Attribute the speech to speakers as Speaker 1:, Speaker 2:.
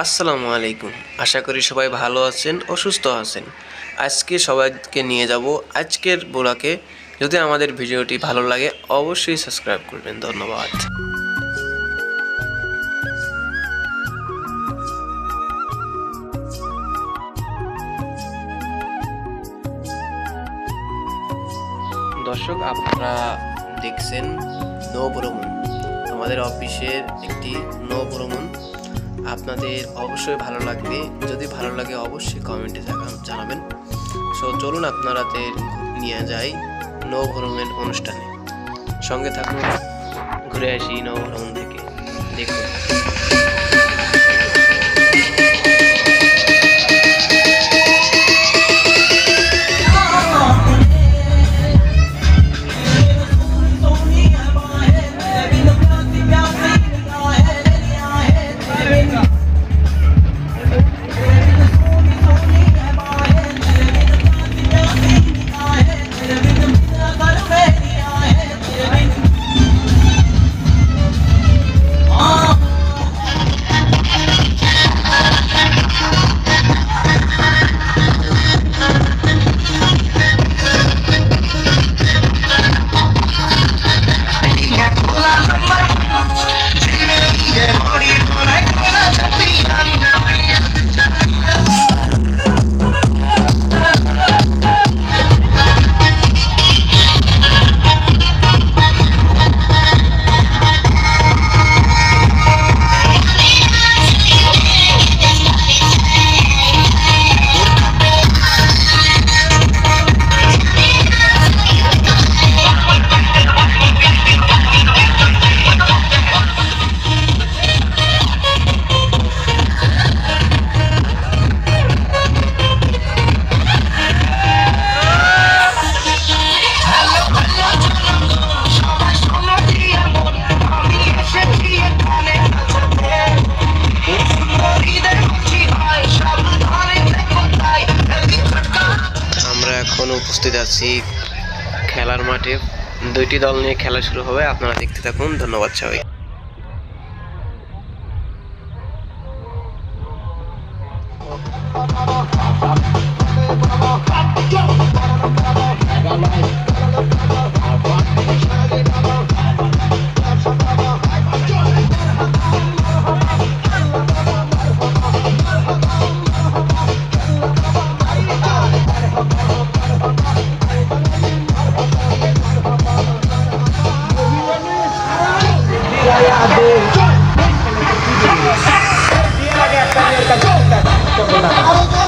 Speaker 1: আসসালামু আলাইকুম, আশা করি সবাই ভালো আছেন ও সুস্থ আছেন। আজকে সবাইকে নিয়ে যাব আজকের ব্লগে। যদি আমাদের ভিডিওটি ভালো লাগে অবশ্যই সাবস্ক্রাইব করবেন। ধন্যবাদ। দর্শক, আপনারা দেখছেন নৌ ভ্রমণ, আমাদের অফিসের একটি নৌ ভ্রমণ। আপনাদের অবশ্যই ভালো লাগবে, যদি ভালো লাগে অবশ্যই কমেন্টে জানাবেন। সো চলুন আপনাদের নিয়ে যাই নৌ ভ্রমণের অনুষ্ঠানে। সঙ্গে থাকুন, ঘুরে আসি নৌ ভ্রমণ থেকে। দেখুন এখন উপস্থিত আছি খেলার মাঠে। দুইটি দল নিয়ে খেলা শুরু হবে, আপনারা দেখতে থাকুন। ধন্যবাদ সবাই।
Speaker 2: Dia lagi akan